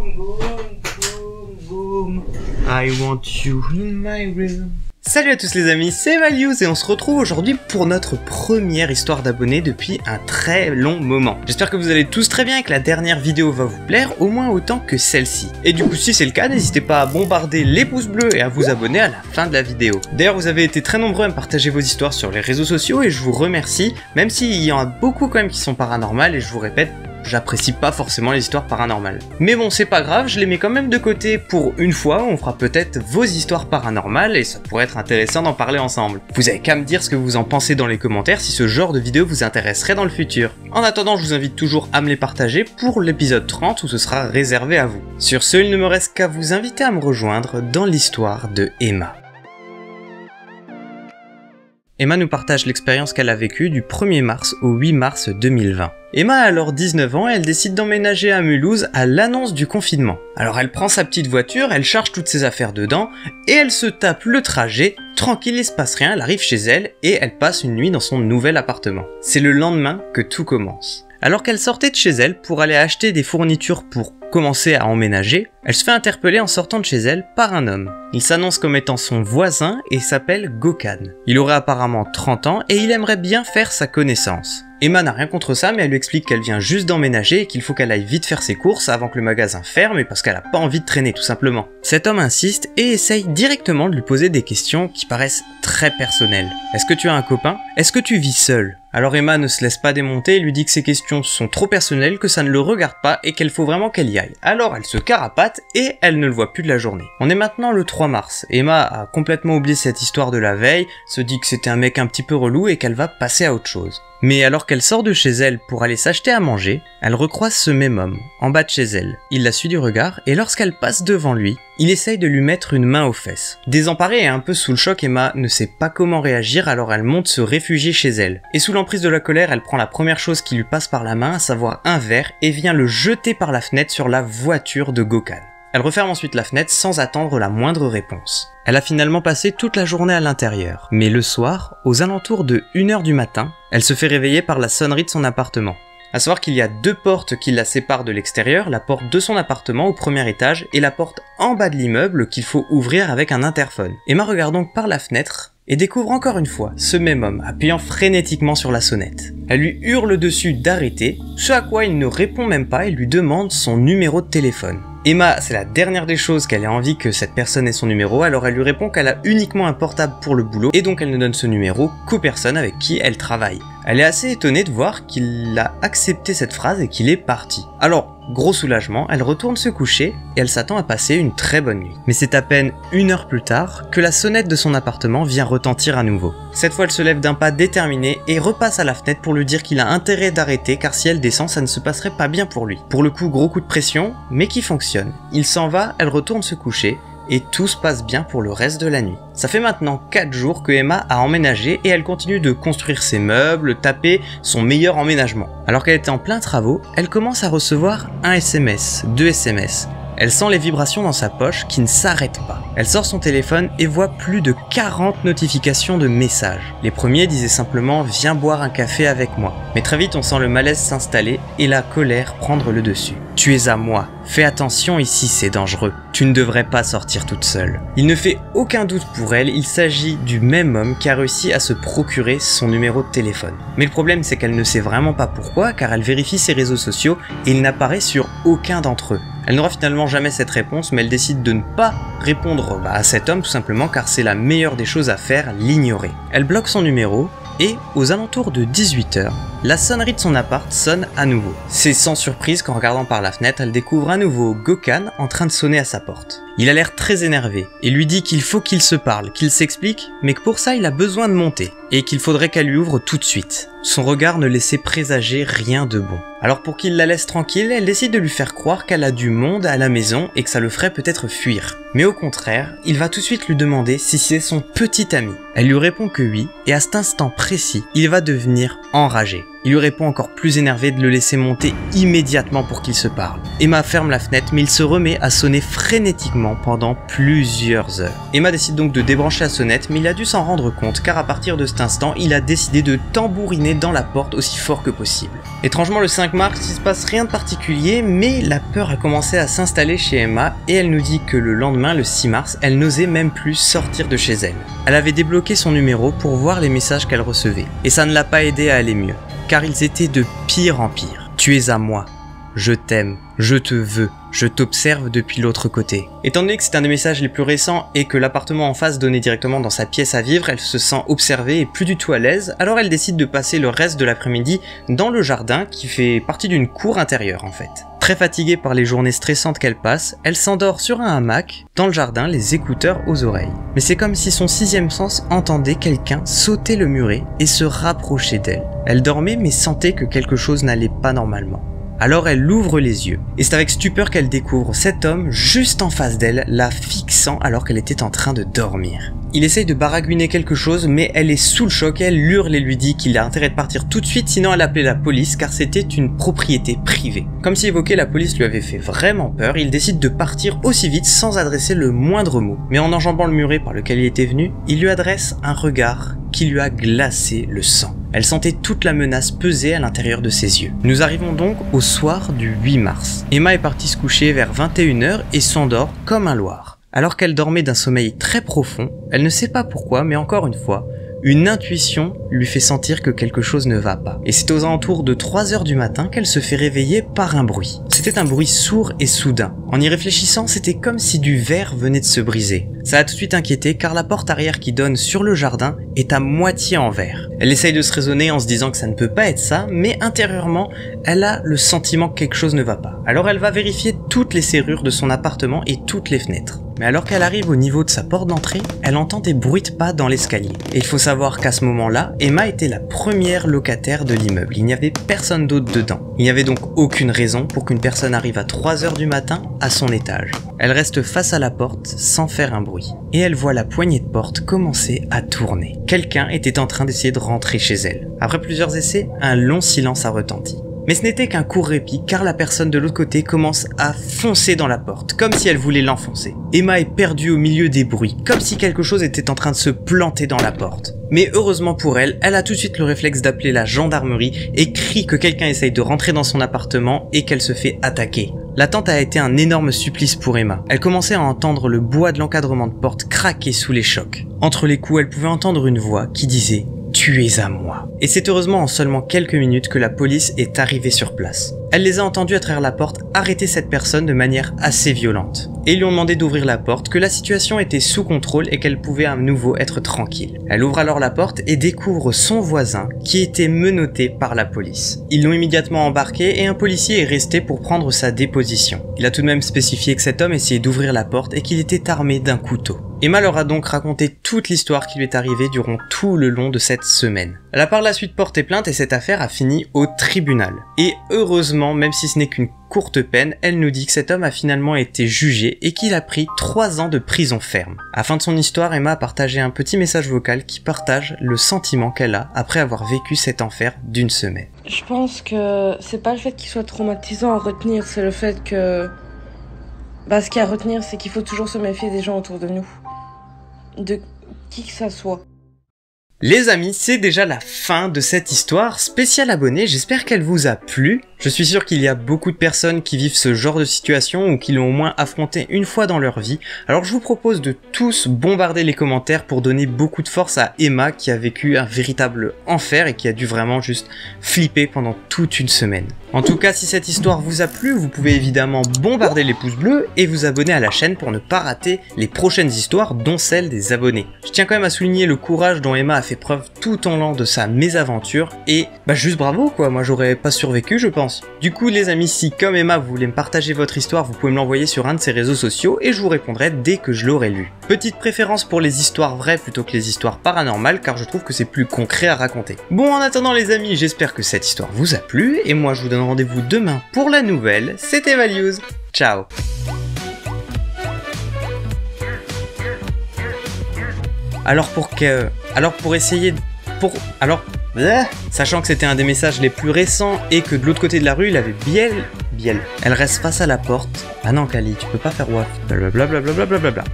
Boom, boom, boom, boom. I want you in my room. Salut à tous les amis, c'est Valius et on se retrouve aujourd'hui pour notre première histoire d'abonnés depuis un très long moment. J'espère que vous allez tous très bien et que la dernière vidéo va vous plaire au moins autant que celle-ci. Et du coup si c'est le cas, n'hésitez pas à bombarder les pouces bleus et à vous abonner à la fin de la vidéo. D'ailleurs vous avez été très nombreux à me partager vos histoires sur les réseaux sociaux et je vous remercie, même s'il y en a beaucoup quand même qui sont paranormales et je vous répète, j'apprécie pas forcément les histoires paranormales. Mais bon, c'est pas grave, je les mets quand même de côté pour une fois, on fera peut-être vos histoires paranormales et ça pourrait être intéressant d'en parler ensemble. Vous avez qu'à me dire ce que vous en pensez dans les commentaires si ce genre de vidéo vous intéresserait dans le futur. En attendant, je vous invite toujours à me les partager pour l'épisode 30 où ce sera réservé à vous. Sur ce, il ne me reste qu'à vous inviter à me rejoindre dans l'histoire de Emma. Emma nous partage l'expérience qu'elle a vécue du 1er mars au 8 mars 2020. Emma a alors 19 ans et elle décide d'emménager à Mulhouse à l'annonce du confinement. Alors elle prend sa petite voiture, elle charge toutes ses affaires dedans et elle se tape le trajet, tranquille, il se passe rien, elle arrive chez elle et elle passe une nuit dans son nouvel appartement. C'est le lendemain que tout commence. Alors qu'elle sortait de chez elle pour aller acheter des fournitures pour commencer à emménager, elle se fait interpeller en sortant de chez elle par un homme. Il s'annonce comme étant son voisin et s'appelle Gökhan. Il aurait apparemment 30 ans et il aimerait bien faire sa connaissance. Emma n'a rien contre ça mais elle lui explique qu'elle vient juste d'emménager et qu'il faut qu'elle aille vite faire ses courses avant que le magasin ferme et parce qu'elle a pas envie de traîner tout simplement. Cet homme insiste et essaye directement de lui poser des questions qui paraissent très personnelles. Est-ce que tu as un copain? Est-ce que tu vis seul? Alors Emma ne se laisse pas démonter et lui dit que ces questions sont trop personnelles, que ça ne le regarde pas et qu'il faut vraiment qu'elle y aille. Alors elle se carapate et elle ne le voit plus de la journée. On est maintenant le 3 mars. Emma a complètement oublié cette histoire de la veille, se dit que c'était un mec un petit peu relou et qu'elle va passer à autre chose. Mais alors qu'elle sort de chez elle pour aller s'acheter à manger, elle recroise ce même homme, en bas de chez elle. Il la suit du regard et lorsqu'elle passe devant lui, il essaye de lui mettre une main aux fesses. Désemparée et un peu sous le choc, Emma ne sait pas comment réagir alors elle monte se réfugier chez elle. Et sous l'emprise de la colère, elle prend la première chose qui lui passe par la main, à savoir un verre, et vient le jeter par la fenêtre sur la voiture de Gökhan. Elle referme ensuite la fenêtre sans attendre la moindre réponse. Elle a finalement passé toute la journée à l'intérieur, mais le soir, aux alentours de 1h du matin, elle se fait réveiller par la sonnerie de son appartement. À savoir qu'il y a deux portes qui la séparent de l'extérieur, la porte de son appartement au premier étage et la porte en bas de l'immeuble qu'il faut ouvrir avec un interphone. Emma regarde donc par la fenêtre et découvre encore une fois ce même homme appuyant frénétiquement sur la sonnette. Elle lui hurle dessus d'arrêter, ce à quoi il ne répond même pas et lui demande son numéro de téléphone. Emma, c'est la dernière des choses qu'elle ait envie que cette personne ait son numéro, alors elle lui répond qu'elle a uniquement un portable pour le boulot et donc elle ne donne ce numéro qu'aux personnes avec qui elle travaille. Elle est assez étonnée de voir qu'il a accepté cette phrase et qu'il est parti. Alors, gros soulagement, elle retourne se coucher et elle s'attend à passer une très bonne nuit. Mais c'est à peine 1 heure plus tard que la sonnette de son appartement vient retentir à nouveau. Cette fois, elle se lève d'un pas déterminé et repasse à la fenêtre pour lui dire qu'il a intérêt d'arrêter car si elle descend, ça ne se passerait pas bien pour lui. Pour le coup, gros coup de pression, mais qui fonctionne. Il s'en va, elle retourne se coucher et tout se passe bien pour le reste de la nuit. Ça fait maintenant 4 jours que Emma a emménagé et elle continue de construire ses meubles, taper son meilleur emménagement. Alors qu'elle était en plein travaux, elle commence à recevoir un SMS, 2 SMS. Elle sent les vibrations dans sa poche qui ne s'arrêtent pas. Elle sort son téléphone et voit plus de 40 notifications de messages. Les premiers disaient simplement « Viens boire un café avec moi ». Mais très vite on sent le malaise s'installer et la colère prendre le dessus. « Tu es à moi, fais attention ici c'est dangereux, tu ne devrais pas sortir toute seule ». Il ne fait aucun doute pour elle, il s'agit du même homme qui a réussi à se procurer son numéro de téléphone. Mais le problème c'est qu'elle ne sait vraiment pas pourquoi car elle vérifie ses réseaux sociaux et il n'apparaît sur aucun d'entre eux. Elle n'aura finalement jamais cette réponse mais elle décide de ne pas répondre à cet homme tout simplement car c'est la meilleure des choses à faire, l'ignorer. Elle bloque son numéro et aux alentours de 18 h, la sonnerie de son appart sonne à nouveau. C'est sans surprise qu'en regardant par la fenêtre, elle découvre à nouveau Gökhan en train de sonner à sa porte. Il a l'air très énervé et lui dit qu'il faut qu'il se parle, qu'il s'explique, mais que pour ça il a besoin de monter et qu'il faudrait qu'elle lui ouvre tout de suite. Son regard ne laissait présager rien de bon. Alors pour qu'il la laisse tranquille, elle décide de lui faire croire qu'elle a du monde à la maison et que ça le ferait peut-être fuir. Mais au contraire, il va tout de suite lui demander si c'est son petit ami. Elle lui répond que oui, et à cet instant précis, il va devenir enragé. Il lui répond encore plus énervé de le laisser monter immédiatement pour qu'il se parle. Emma ferme la fenêtre mais il se remet à sonner frénétiquement pendant plusieurs heures. Emma décide donc de débrancher la sonnette mais il a dû s'en rendre compte car à partir de cet instant, il a décidé de tambouriner dans la porte aussi fort que possible. Étrangement, le 5 mars, il se passe rien de particulier mais la peur a commencé à s'installer chez Emma et elle nous dit que le lendemain, le 6 mars, elle n'osait même plus sortir de chez elle. Elle avait débloqué son numéro pour voir les messages qu'elle recevait et ça ne l'a pas aidé à aller mieux. Car ils étaient de pire en pire. Tu es à moi. Je t'aime. Je te veux. Je t'observe depuis l'autre côté. Étant donné que c'est un des messages les plus récents et que l'appartement en face donnait directement dans sa pièce à vivre, elle se sent observée et plus du tout à l'aise, alors elle décide de passer le reste de l'après-midi dans le jardin qui fait partie d'une cour intérieure en fait. Très fatiguée par les journées stressantes qu'elle passe, elle s'endort sur un hamac dans le jardin, les écouteurs aux oreilles. Mais c'est comme si son sixième sens entendait quelqu'un sauter le muret et se rapprocher d'elle. Elle dormait mais sentait que quelque chose n'allait pas normalement. Alors elle ouvre les yeux, et c'est avec stupeur qu'elle découvre cet homme juste en face d'elle, la fixant alors qu'elle était en train de dormir. Il essaye de baragouiner quelque chose, mais elle est sous le choc et elle hurle et lui dit qu'il a intérêt de partir tout de suite, sinon elle appelait la police car c'était une propriété privée. Comme si évoquer la police lui avait fait vraiment peur, il décide de partir aussi vite sans adresser le moindre mot. Mais en enjambant le muret par lequel il était venu, il lui adresse un regard qui lui a glacé le sang. Elle sentait toute la menace peser à l'intérieur de ses yeux. Nous arrivons donc au soir du 8 mars. Emma est partie se coucher vers 21 h et s'endort comme un loir. Alors qu'elle dormait d'un sommeil très profond, elle ne sait pas pourquoi, mais encore une fois, une intuition lui fait sentir que quelque chose ne va pas. Et c'est aux alentours de 3 h du matin qu'elle se fait réveiller par un bruit. C'était un bruit sourd et soudain. En y réfléchissant, c'était comme si du verre venait de se briser. Ça l'a tout de suite inquiétée car la porte arrière qui donne sur le jardin est à moitié en verre. Elle essaye de se raisonner en se disant que ça ne peut pas être ça, mais intérieurement, elle a le sentiment que quelque chose ne va pas. Alors elle va vérifier toutes les serrures de son appartement et toutes les fenêtres. Mais alors qu'elle arrive au niveau de sa porte d'entrée, elle entend des bruits de pas dans l'escalier. Et il faut savoir qu'à ce moment-là, Emma était la première locataire de l'immeuble. Il n'y avait personne d'autre dedans. Il n'y avait donc aucune raison pour qu'une personne arrive à 3 h du matin à son étage. Elle reste face à la porte sans faire un bruit. Et elle voit la poignée de porte commencer à tourner. Quelqu'un était en train d'essayer de rentrer chez elle. Après plusieurs essais, un long silence a retenti. Mais ce n'était qu'un court répit car la personne de l'autre côté commence à foncer dans la porte, comme si elle voulait l'enfoncer. Emma est perdue au milieu des bruits, comme si quelque chose était en train de se planter dans la porte. Mais heureusement pour elle, elle a tout de suite le réflexe d'appeler la gendarmerie et crie que quelqu'un essaye de rentrer dans son appartement et qu'elle se fait attaquer. L'attente a été un énorme supplice pour Emma. Elle commençait à entendre le bois de l'encadrement de porte craquer sous les chocs. Entre les coups, elle pouvait entendre une voix qui disait « Tu es à moi ». Et c'est heureusement en seulement quelques minutes que la police est arrivée sur place. Elle les a entendus à travers la porte arrêter cette personne de manière assez violente. Et ils lui ont demandé d'ouvrir la porte, que la situation était sous contrôle et qu'elle pouvait à nouveau être tranquille. Elle ouvre alors la porte et découvre son voisin qui était menotté par la police. Ils l'ont immédiatement embarqué et un policier est resté pour prendre sa déposition. Il a tout de même spécifié que cet homme essayait d'ouvrir la porte et qu'il était armé d'un couteau. Emma leur a donc raconté toute l'histoire qui lui est arrivée durant tout le long de cette semaine. Elle a par la suite porté plainte et cette affaire a fini au tribunal. Et heureusement, même si ce n'est qu'une courte peine, elle nous dit que cet homme a finalement été jugé et qu'il a pris 3 ans de prison ferme. À la fin de son histoire, Emma a partagé un petit message vocal qui partage le sentiment qu'elle a après avoir vécu cet enfer d'une semaine. Je pense que c'est pas le fait qu'il soit traumatisant à retenir, c'est le fait que... ce qu'il y a à retenir, c'est qu'il faut toujours se méfier des gens autour de nous. De qui que ça soit. Les amis, c'est déjà la fin de cette histoire spéciale abonnée, j'espère qu'elle vous a plu. Je suis sûr qu'il y a beaucoup de personnes qui vivent ce genre de situation ou qui l'ont au moins affronté une fois dans leur vie. Alors je vous propose de tous bombarder les commentaires pour donner beaucoup de force à Emma qui a vécu un véritable enfer et qui a dû vraiment juste flipper pendant toute une semaine. En tout cas, si cette histoire vous a plu, vous pouvez évidemment bombarder les pouces bleus et vous abonner à la chaîne pour ne pas rater les prochaines histoires, dont celle des abonnés. Je tiens quand même à souligner le courage dont Emma a fait preuve tout au long de sa mésaventure et juste bravo quoi, moi j'aurais pas survécu je pense. Du coup les amis, si comme Emma vous voulez me partager votre histoire, vous pouvez me l'envoyer sur un de ses réseaux sociaux et je vous répondrai dès que je l'aurai lu. Petite préférence pour les histoires vraies plutôt que les histoires paranormales car je trouve que c'est plus concret à raconter. Bon, en attendant les amis, j'espère que cette histoire vous a plu et moi je vous donne rendez-vous demain pour la nouvelle. C'était Values, ciao. Alors pour essayer... Sachant que c'était un des messages les plus récents et que de l'autre côté de la rue, il avait Biel. Elle reste face à la porte. Ah non, Kali, tu peux pas faire waf. Blablabla.